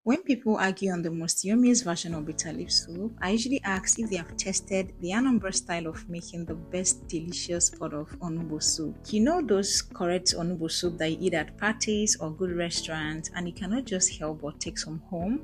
When people argue on the most yummiest version of bitter leaf soup, I usually ask if they have tested the Anambra style of making the best delicious pot of onugbu soup. You know those correct onugbu soup that you eat at parties or good restaurants and you cannot just help but take some home?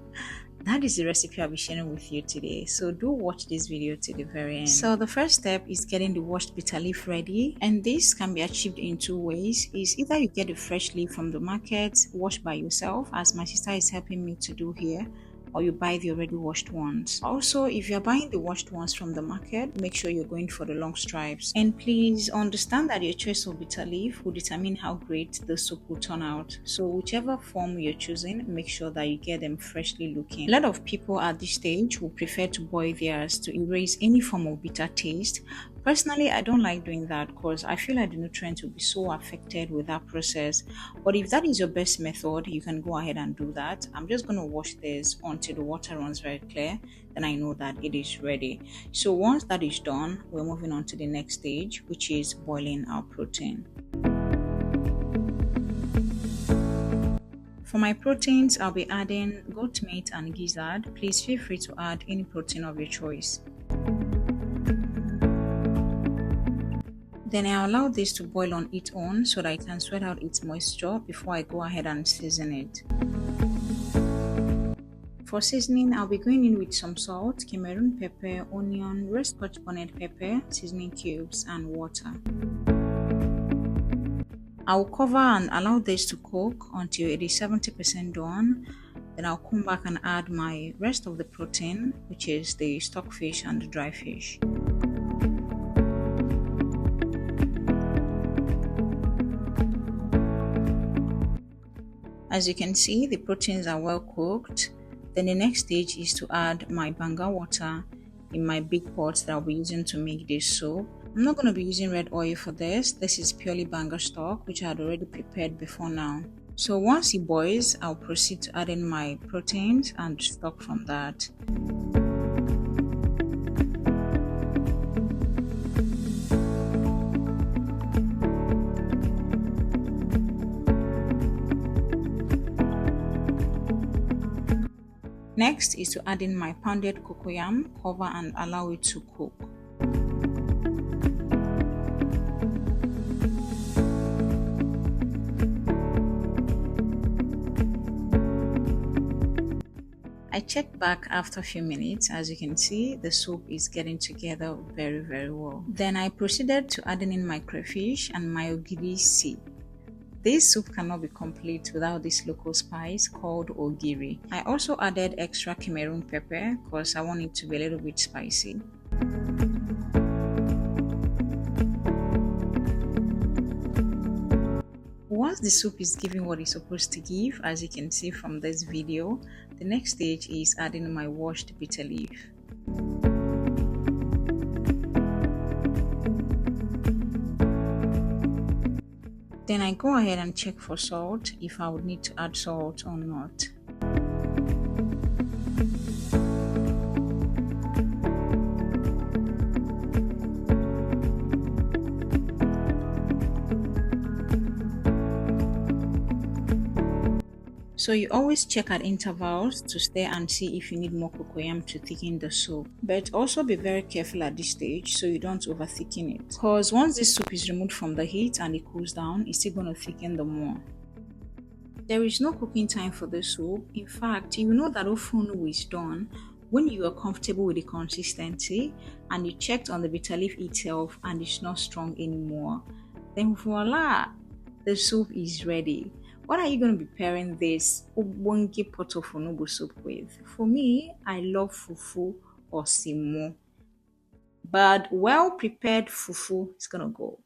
That is the recipe I'll be sharing with you today. So do watch this video to the very end. So the first step is getting the washed bitter leaf ready, and this can be achieved in two ways. Is either you get a fresh leaf from the market, washed by yourself, as my sister is helping me to do here, or you buy the already washed ones. Also, if you're buying the washed ones from the market, make sure you're going for the long stripes. And please understand that your choice of bitter leaf will determine how great the soup will turn out. So whichever form you're choosing, make sure that you get them freshly looking. A lot of people at this stage will prefer to boil theirs to erase any form of bitter taste. Personally, I don't like doing that because I feel like the nutrients will be so affected with that process. But if that is your best method, you can go ahead and do that. I'm just going to wash this until the water runs very clear. Then I know that it is ready. So once that is done, we're moving on to the next stage, which is boiling our protein. For my proteins, I'll be adding goat meat and gizzard. Please feel free to add any protein of your choice. Then I allow this to boil on its own so that it can sweat out its moisture before I go ahead and season it. For seasoning, I'll be going in with some salt, Cameroon pepper, onion, red scotch bonnet pepper, seasoning cubes, and water. I will cover and allow this to cook until it is 70% done. Then I'll come back and add my rest of the protein, which is the stockfish and the dry fish. As you can see, the proteins are well cooked. Then the next stage is to add my banga water in my big pot that I'll be using to make this soup. I'm not going to be using red oil for this. This is purely banga stock, which I had already prepared before now. So once it boils, I'll proceed to add in my proteins and stock from that. Next is to add in my pounded cocoyam, cover and allow it to cook. I checked back after a few minutes. As you can see, the soup is getting together very well. Then I proceeded to add in my crayfish and my ogiri sea. This soup cannot be complete without this local spice called ogiri. I also added extra Cameroon pepper because I want it to be a little bit spicy. Once the soup is giving what it's supposed to give, as you can see from this video, the next stage is adding my washed bitter leaf. Then I go ahead and check for salt if I would need to add salt or not. So you always check at intervals to stay and see if you need more cocoyam to thicken the soup. But also be very careful at this stage so you don't over thicken it. Because once this soup is removed from the heat and it cools down, it's still going to thicken the more. There is no cooking time for the soup. In fact, you know that ofunu is done when you are comfortable with the consistency and you checked on the bitter leaf itself and it's not strong anymore. Then voila, the soup is ready. What are you going to be pairing this ubongi pot of onugbu soup with? For me, I love fufu or simo. But well prepared fufu is going to go.